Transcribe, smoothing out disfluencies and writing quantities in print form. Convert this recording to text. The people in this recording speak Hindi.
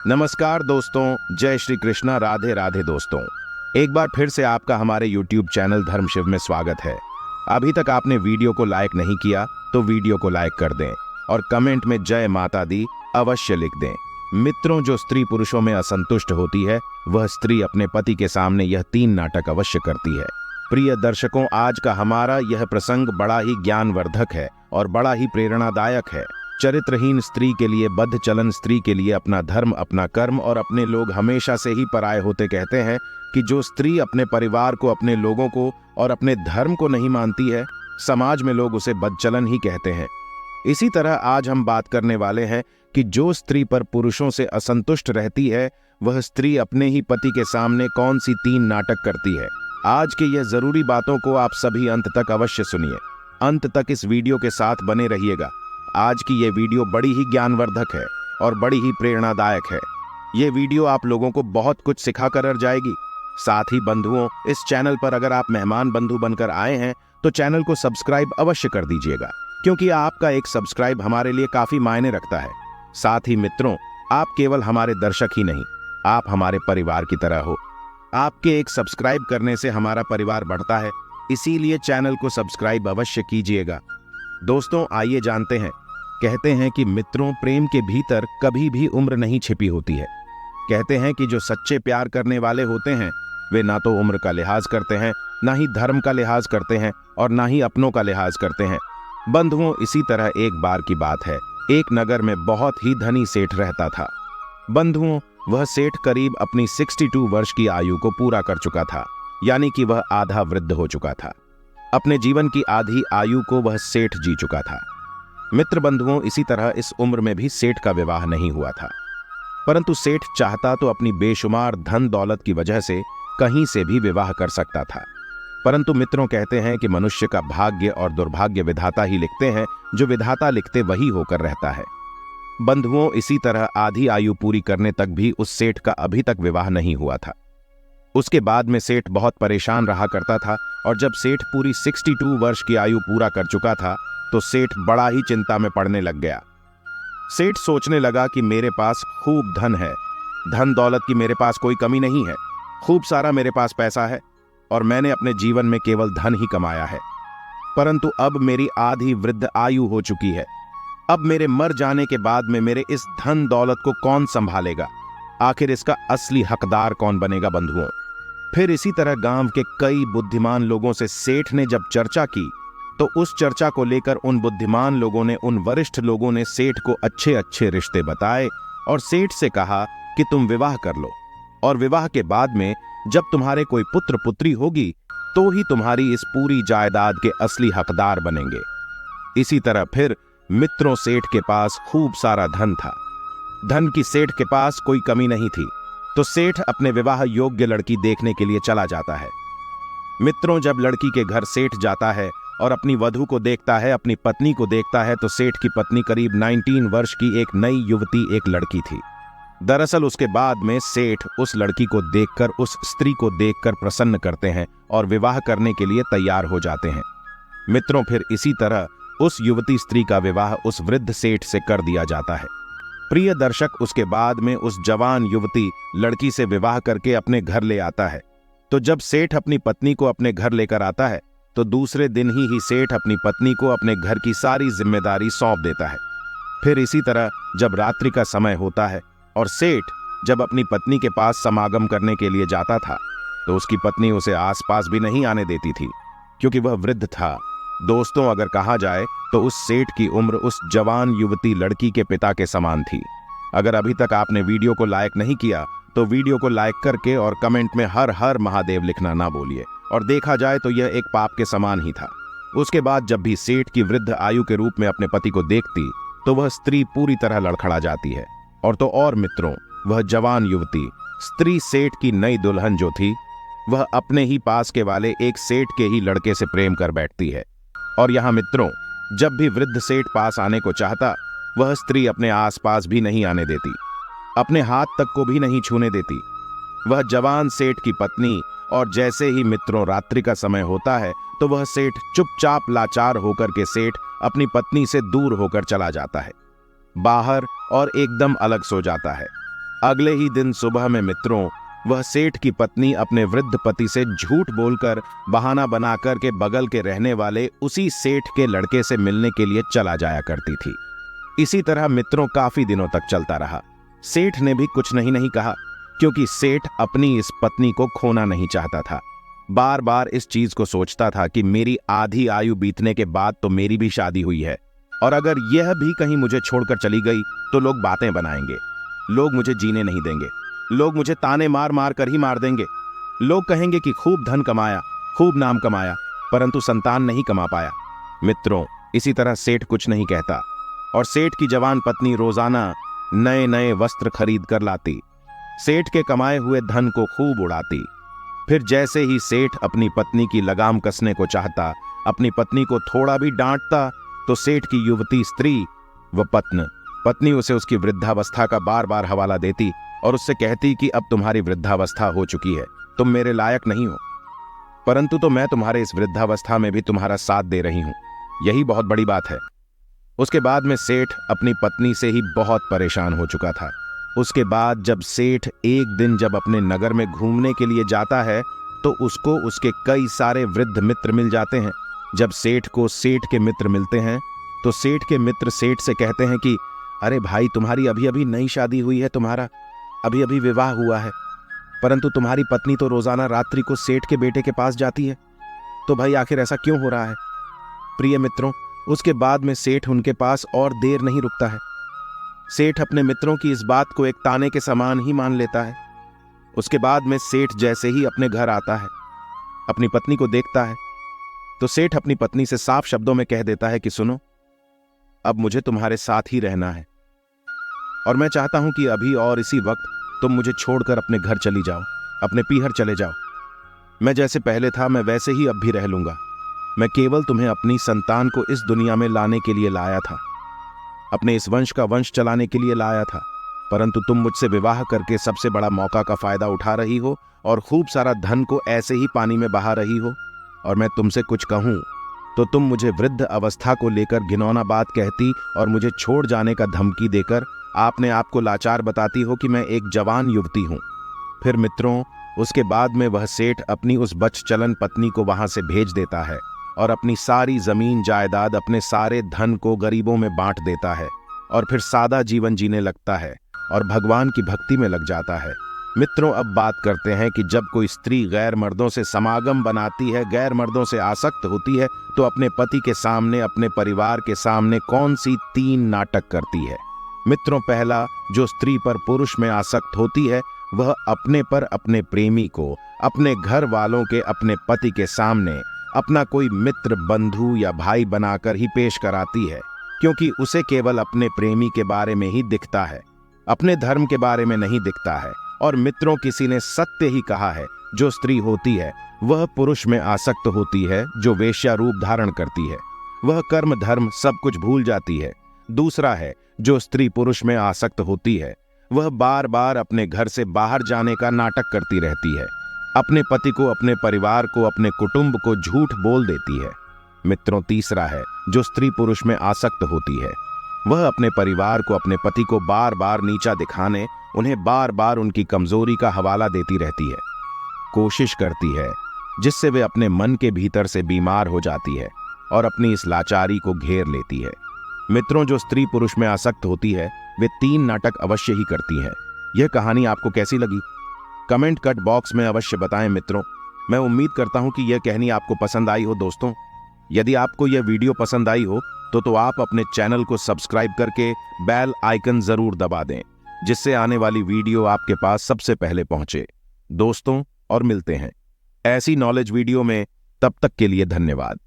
नमस्कार दोस्तों, जय श्री कृष्णा, राधे राधे दोस्तों। एक बार फिर से आपका हमारे YouTube चैनल धर्मशिव में स्वागत है। अभी तक आपने वीडियो को लाइक नहीं किया तो वीडियो को लाइक कर दें और कमेंट में जय माता दी अवश्य लिख दें। मित्रों, जो स्त्री पुरुषों में असंतुष्ट होती है वह स्त्री अपने पति के सामने यह 3 नाटक अवश्य करती है। प्रिय दर्शकों, आज का हमारा यह प्रसंग बड़ा ही ज्ञानवर्धक है और बड़ा ही प्रेरणादायक है। चरित्रहीन स्त्री के लिए बद्ध चलन, स्त्री के लिए अपना धर्म, अपना कर्म और अपने लोग हमेशा से ही पराये होते। कहते हैं कि जो स्त्री अपने परिवार को, अपने लोगों को और अपने धर्म को नहीं मानती है, समाज में लोग उसे बदचलन ही कहते हैं। इसी तरह आज हम बात करने वाले हैं कि जो स्त्री पर पुरुषों से असंतुष्ट रहती है वह स्त्री अपने ही पति के सामने कौन सी 3 नाटक करती है। आज के यह जरूरी बातों को आप सभी अंत तक अवश्य सुनिए। अंत तक इस वीडियो के साथ बने रहिएगा। आज की ये वीडियो बड़ी ही ज्ञानवर्धक है और बड़ी ही प्रेरणादायक है। ये वीडियो आप लोगों को बहुत कुछ सिखा कर जाएगी। साथ ही बंधुओं, इस चैनल पर अगर आप मेहमान बंधु बनकर आए हैं तो चैनल को सब्सक्राइब अवश्य कर दीजिएगा, क्योंकि आपका एक सब्सक्राइब हमारे लिए काफी मायने रखता है। साथ ही मित्रों, आप केवल हमारे दर्शक ही नहीं, आप हमारे परिवार की तरह हो। आपके एक सब्सक्राइब करने से हमारा परिवार बढ़ता है, इसीलिए चैनल को सब्सक्राइब अवश्य कीजिएगा। दोस्तों, आइए जानते हैं। कहते हैं कि मित्रों, प्रेम के भीतर कभी भी उम्र नहीं छिपी होती है। कहते हैं कि जो सच्चे प्यार करने वाले होते हैं वे ना तो उम्र का लिहाज करते हैं, ना ही धर्म का लिहाज करते हैं और ना ही अपनों का लिहाज करते हैं। बंधुओं, इसी तरह एक बार की बात है, एक नगर में बहुत ही धनी सेठ रहता था। बंधुओं, वह सेठ करीब अपनी 62 वर्ष की आयु को पूरा कर चुका था, यानी कि वह आधा वृद्ध हो चुका था। अपने जीवन की आधी आयु को वह सेठ जी चुका था। मित्र बंधुओं, इसी तरह इस उम्र में भी सेठ का विवाह नहीं हुआ था, परंतु सेठ चाहता तो अपनी बेशुमार धन दौलत की वजह से कहीं से भी विवाह कर सकता था। परंतु मित्रों, कहते हैं कि मनुष्य का भाग्य और दुर्भाग्य विधाता ही लिखते हैं, जो विधाता लिखते वही होकर रहता है। बंधुओं, इसी तरह आधी आयु पूरी करने तक भी उस सेठ का अभी तक विवाह नहीं हुआ था। उसके बाद में सेठ बहुत परेशान रहा करता था और जब सेठ पूरी 62 वर्ष की आयु पूरा कर चुका था तो सेठ बड़ा ही चिंता में पड़ने लग गया। सेठ सोचने लगा कि मेरे पास खूब धन है, धन दौलत की मेरे पास कोई कमी नहीं है, खूब सारा मेरे पास पैसा है और मैंने अपने जीवन में केवल धन ही कमाया है। परंतु अब मेरी आधी वृद्ध आयु हो चुकी है। अब मेरे मर जाने के बाद में मेरे इस धन दौलत को कौन संभालेगा? आखिर इसका असली हकदार कौन बनेगा? बंधुओं, फिर इसी तरह गांव के कई बुद्धिमान लोगों से सेठ ने जब चर्चा की तो उस चर्चा को लेकर उन बुद्धिमान लोगों ने, उन वरिष्ठ लोगों ने सेठ को अच्छे अच्छे रिश्ते बताए और सेठ से कहा कि तुम विवाह कर लो और विवाह के बाद में जब तुम्हारे कोई पुत्र पुत्री होगी तो ही तुम्हारी इस पूरी जायदाद के असली हकदार बनेंगे। इसी तरह फिर मित्रों, सेठ के पास खूब सारा धन था। धन की सेठ के पास कोई कमी नहीं थी, तो सेठ अपने विवाह योग्य लड़की देखने के लिए चला जाता है। मित्रों, जब लड़की के घर सेठ जाता है और अपनी वधू को देखता है, अपनी पत्नी को देखता है, तो सेठ की पत्नी करीब 19 वर्ष की एक नई युवती, एक लड़की थी। दरअसल उसके बाद में सेठ उस लड़की को देखकर, उस स्त्री को देखकर प्रसन्न करते हैं और विवाह करने के लिए तैयार हो जाते हैं। मित्रों, फिर इसी तरह उस युवती स्त्री का विवाह उस वृद्ध सेठ से कर दिया जाता है। प्रिय दर्शक, उसके बाद में उस जवान युवती लड़की से विवाह करके अपने घर ले आता है। तो जब सेठ अपनी पत्नी को अपने घर लेकर आता है तो दूसरे दिन ही सेठ अपनी पत्नी को अपने घर की सारी जिम्मेदारी सौंप देता है। फिर इसी तरह जब रात्रि का समय होता है और सेठ जब अपनी पत्नी के पास समागम करने के लिए जाता था तो उसकी पत्नी उसे आसपास भी नहीं आने देती थी, क्योंकि वह वृद्ध था। दोस्तों, अगर कहा जाए तो उस सेठ की उम्र उस जवान युवती लड़की के पिता के समान थी। अगर अभी तक आपने वीडियो को लाइक नहीं किया तो वीडियो को लाइक करके और कमेंट में हर हर महादेव लिखना ना भूलिए। और देखा जाए तो यह एक पाप के समान ही था। उसके बाद जब भी सेठ की वृद्ध आयु के रूप में अपने पति को देखती तो वह स्त्री पूरी तरह लड़खड़ा जाती है। और तो और मित्रों, वह जवान युवती स्त्री, सेठ की नई दुल्हन जो थी, वह अपने ही पास के वाले एक सेठ के ही लड़के से प्रेम कर बैठती है। और यहां मित्रों, जब भी वृद्ध सेठ पास आने को चाहता, वह स्त्री अपने आसपास भी नहीं आने देती, अपने हाथ तक को भी नहीं छूने देती। वह जवान सेठ की पत्नी, और जैसे ही मित्रों रात्रि का समय होता है तो वह सेठ चुपचाप लाचार होकर के सेठ अपनी पत्नी से दूर होकर चला जाता है, बाहर और एकदम अलग सो जाता है। अगले ही दिन सुबह में मित्रों, वह सेठ की पत्नी अपने वृद्ध पति से झूठ बोलकर बहाना बनाकर के बगल के रहने वाले उसी सेठ के लड़के से मिलने के लिए चला जाया करती थी। इसी तरह मित्रों काफी दिनों तक चलता रहा। सेठ ने भी कुछ नहीं कहा, क्योंकि सेठ अपनी इस पत्नी को खोना नहीं चाहता था। बार बार इस चीज को सोचता था कि मेरी आधी आयु बीतने के बाद तो मेरी भी शादी हुई है, और अगर यह भी कहीं मुझे छोड़कर चली गई तो लोग बातें बनाएंगे, लोग मुझे जीने नहीं देंगे, लोग मुझे ताने मार मार कर ही मार देंगे। लोग कहेंगे कि खूब धन कमाया, खूब नाम कमाया, परंतु संतान नहीं कमा पाया। मित्रों, इसी तरह सेठ कुछ नहीं कहता, और सेठ की जवान पत्नी रोजाना नए नए वस्त्र खरीद कर लाती, सेठ के कमाए हुए धन को खूब उड़ाती। फिर जैसे ही सेठ अपनी पत्नी की लगाम कसने को चाहता, अपनी पत्नी को थोड़ा भी डांटता, तो सेठ की युवती स्त्री व पत्नी उसे उसकी वृद्धावस्था का बार बार हवाला देती और उससे कहती कि अब तुम्हारी वृद्धावस्था हो चुकी है, तुम मेरे लायक नहीं हो, परंतु तो मैं तुम्हारे इस वृद्धावस्था में भी तुम्हारा साथ दे रही हूं, यही बहुत बड़ी बात है। उसके बाद में सेठ अपनी पत्नी से ही बहुत परेशान हो चुका था। उसके बाद जब सेठ एक दिन जब अपने नगर में घूमने के लिए जाता है, तो उसको उसके कई सारे वृद्ध मित्र मिल जाते हैं। जब सेठ को सेठ के मित्र मिलते हैं, तो सेठ के मित्र सेठ से कहते हैं कि अरे भाई, तुम्हारी अभी अभी नई शादी हुई है, तुम्हारा अभी अभी विवाह हुआ है, परंतु तुम्हारी पत्नी तो रोजाना रात्रि को सेठ के बेटे के पास जाती है, तो भाई आखिर ऐसा क्यों हो रहा है? प्रिय मित्रों, उसके बाद में सेठ उनके पास और देर नहीं रुकता है। सेठ अपने मित्रों की इस बात को एक ताने के समान ही मान लेता है। उसके बाद में सेठ जैसे ही अपने घर आता है, अपनी पत्नी को देखता है, तो सेठ अपनी पत्नी से साफ शब्दों में कह देता है कि सुनो, अब मुझे तुम्हारे साथ ही रहना है, और मैं चाहता हूं कि अभी और इसी वक्त तुम मुझे छोड़कर अपने घर चली जाओ, अपने पीहर चले जाओ। मैं जैसे पहले था मैं वैसे ही अब भी रह लूंगा। मैं केवल तुम्हें अपनी संतान को इस दुनिया में लाने के लिए लाया था, अपने इस वंश का वंश चलाने के लिए लाया था, परंतु तुम मुझसे विवाह करके सबसे बड़ा मौका का फायदा उठा रही हो और खूब सारा धन को ऐसे ही पानी में बहा रही हो। और मैं तुमसे कुछ कहूं तो तुम मुझे वृद्ध अवस्था को लेकर घिनौना बात कहती और मुझे छोड़ जाने का धमकी देकर आपने आपको लाचार बताती हो कि मैं एक जवान युवती हूं। फिर मित्रों, उसके बाद में वह सेठ अपनी उस बचचलन पत्नी को वहां से भेज देता है और अपनी सारी जमीन जायदाद, अपने सारे धन को गरीबों में बांट देता है, और फिर सादा जीवन जीने लगता है और भगवान की भक्ति में लग जाता है। मित्रों, अब बात करते हैं कि जब कोई स्त्री गैर मर्दों से समागम बनाती है, गैर मर्दों से आसक्त होती है, तो अपने पति के सामने, अपने परिवार के सामने कौन सी 3 नाटक करती है। मित्रों, पहला, जो स्त्री पर पुरुष में आसक्त होती है, वह अपने पर अपने प्रेमी को अपने घर वालों के, अपने पति के सामने अपना कोई मित्र, बंधु या भाई बनाकर ही पेश कराती है, क्योंकि उसे केवल अपने प्रेमी के बारे में ही दिखता है, अपने धर्म के बारे में नहीं दिखता है। और मित्रों, किसी ने सत्य ही कहा है, जो स्त्री होती है वह पुरुष में आसक्त होती है, जो वेश्या रूप धारण करती है, वह कर्म धर्म सब कुछ भूल जाती है। दूसरा है, जो स्त्री पुरुष में आसक्त होती है, वह बार बार अपने घर से बाहर जाने का नाटक करती रहती है, अपने पति को, अपने परिवार को, अपने कुटुंब को झूठ बोल देती है। मित्रों, तीसरा है, जो स्त्री पुरुष में आसक्त होती है, वह अपने परिवार को, अपने पति को बार बार नीचा दिखाने, उन्हें बार बार उनकी कमजोरी का हवाला देती रहती है, कोशिश करती है, जिससे वे अपने मन के भीतर से बीमार हो जाती है और अपनी इस लाचारी को घेर लेती है। मित्रों, जो स्त्री पुरुष में आसक्त होती है, वे 3 नाटक अवश्य ही करती है। यह कहानी आपको कैसी लगी? कमेंट कट बॉक्स में अवश्य बताएं मित्रों। मैं उम्मीद करता हूं कि यह कहानी आपको पसंद आई हो। दोस्तों, यदि आपको यह वीडियो पसंद आई हो तो आप अपने चैनल को सब्सक्राइब करके बेल आइकन जरूर दबा दें, जिससे आने वाली वीडियो आपके पास सबसे पहले पहुंचे। दोस्तों, और मिलते हैं ऐसी नॉलेज वीडियो में, तब तक के लिए धन्यवाद।